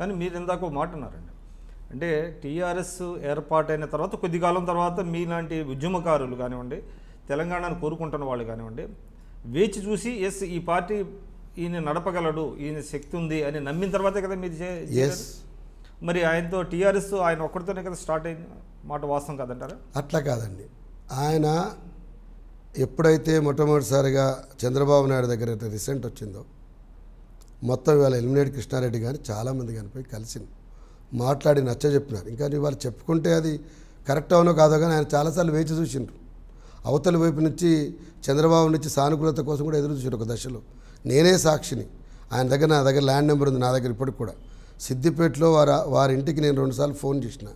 కానీ మీరు ఇందాక ఒక మాట అన్నారండి, అంటే టీఆర్ఎస్ ఏర్పాటైన తర్వాత కొద్ది కాలం తర్వాత మీలాంటి ఉద్యమకారులు కానివ్వండి, తెలంగాణను కోరుకుంటున్న వాళ్ళు కానివ్వండి, వేచి చూసి ఎస్ ఈ పార్టీ ఈయన నడపగలడు, ఈయన శక్తి ఉంది అని నమ్మిన తర్వాతే కదా మీరు మరి ఆయనతో టీఆర్ఎస్ ఆయన ఒక్కడితోనే కదా స్టార్ట్ అయింది మాట వాస్తవం కాదంటారా? అట్లా కాదండి. ఆయన ఎప్పుడైతే మొట్టమొదటిసారిగా చంద్రబాబు నాయుడు దగ్గర రిసెంట్ వచ్చిందో మొత్తం ఇవాళ ఎలిమినేట్ కృష్ణారెడ్డి కానీ చాలామంది కనిపోయి కలిసి మాట్లాడి నచ్చ చెప్పినారు. ఇంకా వాళ్ళు చెప్పుకుంటే అది కరెక్ట్ అవునో కాదో కానీ ఆయన చాలాసార్లు వేచి చూసిండ్రు. అవతల వైపు నుంచి చంద్రబాబు నుంచి సానుకూలత కోసం కూడా ఎదురు చూసారు ఒక దశలో. నేనే సాక్షిని. ఆయన దగ్గర నా దగ్గర ల్యాండ్ నెంబర్ ఉంది, నా దగ్గర ఇప్పటికి కూడా. సిద్దిపేటలో వారి ఇంటికి నేను 2 సార్లు ఫోన్ చేసిన,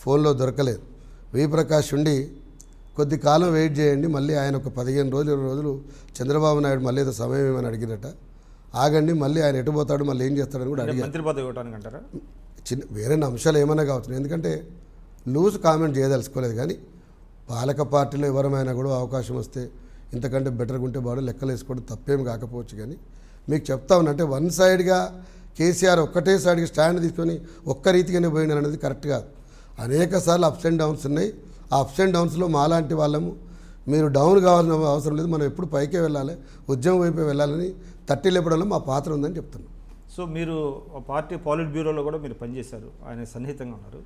ఫోన్లో దొరకలేదు. విప్రకాష్ ఉండి కొద్ది కాలం వెయిట్ చేయండి, మళ్ళీ ఆయన ఒక 15 రోజులు 20 రోజులు చంద్రబాబు నాయుడు మళ్ళీ ఏదో సమయం ఏమని అడిగినట, ఆగండి మళ్ళీ ఆయన ఎటుపోతాడు మళ్ళీ ఏం చేస్తాడని కూడా అడిగారు. మంత్రి పదవి ఇవ్వడానికి అంటారా? వేరే అంశాలు ఏమైనా కావచ్చు, ఎందుకంటే లూజ్ కామెంట్ చేయదలుచుకోలేదు. కానీ పాలక పార్టీలో ఎవరమైనా కూడా అవకాశం వస్తే ఇంతకంటే బెటర్గా ఉంటే బాడు లెక్కలు వేసుకోవడం తప్పేం కాకపోవచ్చు. కానీ మీకు చెప్తా ఉన్నంటే వన్ సైడ్గా కేసీఆర్ ఒక్కటే సైడ్గా స్టాండ్ తీసుకొని ఒక్క రీతిగానే పోయినారు అనేది కరెక్ట్ కాదు. అనేక సార్లు అప్స్ అండ్ డౌన్స్ ఉన్నాయి. ఆ అప్స్ అండ్ డౌన్స్లో మాలాంటి వాళ్ళము మీరు డౌన్ కావాల్సిన అవసరం లేదు, మనం ఎప్పుడు పైకే వెళ్ళాలి, ఉద్యమం వైపే వెళ్ళాలని తట్టి లేపడంలో మా పాత్ర ఉందని చెప్తున్నాం. సో మీరు పార్టీ పాలిట్ బ్యూరోలో కూడా మీరు పనిచేశారు, ఆయన సన్నిహితంగా ఉన్నారు.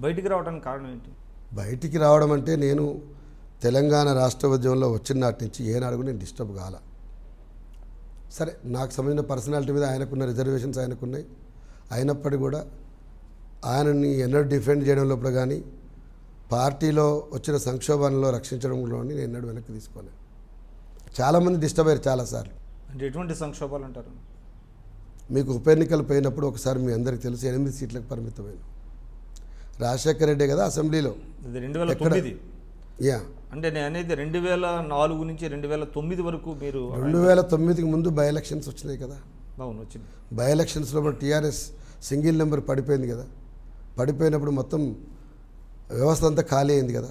బయటికి రావడానికి కారణం ఏంటి? బయటికి రావడం అంటే నేను తెలంగాణ రాష్ట్ర ఉద్యమంలో వచ్చిన నాటి నుంచి ఏనాడు నేను డిస్టర్బ్ కాల. సరే నాకు సంబంధించిన పర్సనాలిటీ మీద ఆయనకున్న రిజర్వేషన్స్ ఆయనకున్నాయి. అయినప్పటికీ కూడా ఆయనని ఎన్నడూ డిఫెండ్ చేయడం లోపల కానీ పార్టీలో వచ్చిన సంక్షోభాలలో రక్షించడంలో నేను ఎన్నడూ వెనక్కి తీసుకోలేదు. చాలామంది డిస్టర్బ్ అయ్యారు చాలాసార్లు. అంటే ఎటువంటి సంక్షోభాలు అంటారు? మీకు ఉప ఎన్నికలు పోయినప్పుడు ఒకసారి మీ అందరికీ తెలుసు 8 సీట్లకు పరిమితమైన రాజశేఖర రెడ్డి కదా అసెంబ్లీలో 2009. యా అంటే నేను అనేది 2004 నుంచి 2009 వరకు మీరు 2009కి ముందు బై ఎలక్షన్స్ వచ్చినాయి కదా. అవును వచ్చింది. బై ఎలక్షన్స్లో టీఆర్ఎస్ సింగిల్ నెంబర్ పడిపోయింది కదా. పడిపోయినప్పుడు మొత్తం వ్యవస్థ అంతా ఖాళీ అయింది కదా.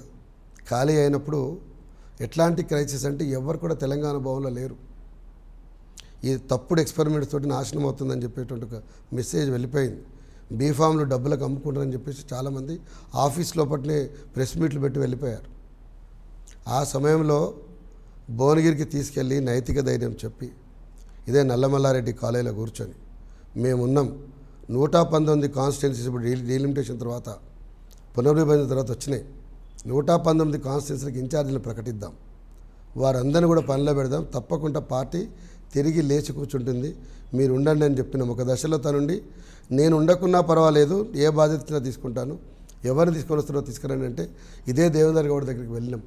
ఖాళీ అయినప్పుడు ఎట్లాంటి క్రైసిస్ అంటే ఎవరు కూడా తెలంగాణ భవన్లో లేరు. ఈ తప్పుడు ఎక్స్పెరిమెంట్స్ తోటి నాశనం అవుతుందని చెప్పేటువంటి ఒక మెసేజ్ వెళ్ళిపోయింది. బీఫామ్లు డబ్బులకు అమ్ముకుంటారని చెప్పేసి చాలామంది ఆఫీస్ లోపలనే ప్రెస్ మీట్లు పెట్టి వెళ్ళిపోయారు. ఆ సమయంలో భువనగిరికి తీసుకెళ్ళి నైతిక ధైర్యం చెప్పి ఇదే నల్లమల్లారెడ్డి కాలేజీలో కూర్చొని మేమున్నాం, 119 కాన్స్టిట్యున్సీస్ ఇప్పుడు డీలిమిటేషన్ తర్వాత పునర్విభజన తర్వాత వచ్చినాయి. 119 కాన్స్టిట్యున్సీలకు ఇన్ఛార్జీలు ప్రకటిద్దాం, వారందరినీ కూడా పనిలో పెడదాం, తప్పకుండా పార్టీ తిరిగి లేచి కూర్చుంటుంది, మీరు ఉండండి అని చెప్పిన ఒక దశలో తనుండి నేను ఉండకున్నా పర్వాలేదు, ఏ బాధ్యత తీసుకుంటాను, ఎవరిని తీసుకొని వస్తారో తీసుకురండి అంటే ఇదే దేవేందర్ గౌడ్ దగ్గరికి వెళ్ళినాం.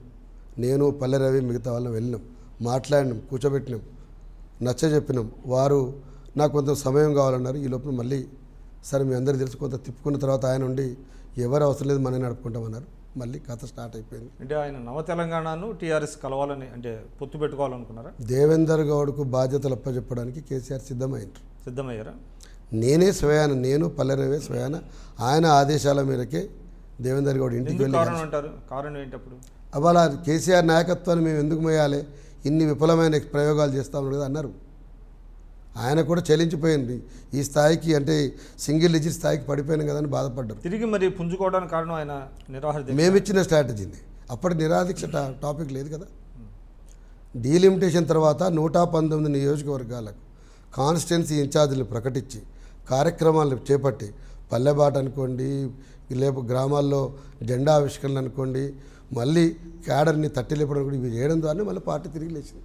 నేను పల్లె రవి మిగతా వాళ్ళని వెళ్ళినాం, మాట్లాడినాం, కూర్చోబెట్టినాం, నచ్చ చెప్పినాం. వారు నాకు కొంత సమయం కావాలన్నారు. ఈ లోపల మళ్ళీ సరే మీ అందరికీ తెలుసు కొంత తిప్పుకున్న తర్వాత ఆయన ఉండి ఎవరు అవసరం లేదు మనం నడుపుకుంటామన్నారు. మళ్ళీ కథ స్టార్ట్ అయిపోయింది. అంటే ఆయన నవ తెలంగాణను టీఆర్ఎస్ కలవాలని అంటే పొత్తు పెట్టుకోవాలనుకున్నారా? దేవేందర్ గౌడ్కు బాధ్యతలు అప్పచెప్పడానికి కేసీఆర్ సిద్ధమయ్యారా? నేనే స్వయాన, నేను పల్లెరవే స్వయాన ఆయన ఆదేశాల మేరకే దేవేందర్ గౌడ్ ఇంటికి వెళ్ళి కారణం ఏంటప్పుడు అవాళ కేసీఆర్ నాయకత్వాన్ని మేము ఎందుకు మోయాలి, ఇన్ని విఫలమైన ప్రయోగాలు చేస్తామని కదా అన్నారు. ఆయన కూడా చెల్లించిపోయింది. ఈ స్థాయికి అంటే సింగిల్ డిజిట్ స్థాయికి పడిపోయినాం కదా అని బాధపడ్డారు. తిరిగి మరి పుంజుకోవడానికి కారణం ఆయన నిరాహార మేమిచ్చిన స్ట్రాటజీని. అప్పటి నిరాదీక్ష టాపిక్ లేదు కదా. డీలిమిటేషన్ తర్వాత 119 నియోజకవర్గాలకు కాన్స్టిట్యున్సీ ఇన్ఛార్జీలు ప్రకటించి కార్యక్రమాలు చేపట్టి పల్లెబాట అనుకోండి, లేపు గ్రామాల్లో జెండా ఆవిష్కరణలు అనుకోండి, మళ్ళీ క్యాడర్ని తట్టిలేపడం కూడా ఇవి చేయడం ద్వారా మళ్ళీ పార్టీ తిరిగి లేచింది.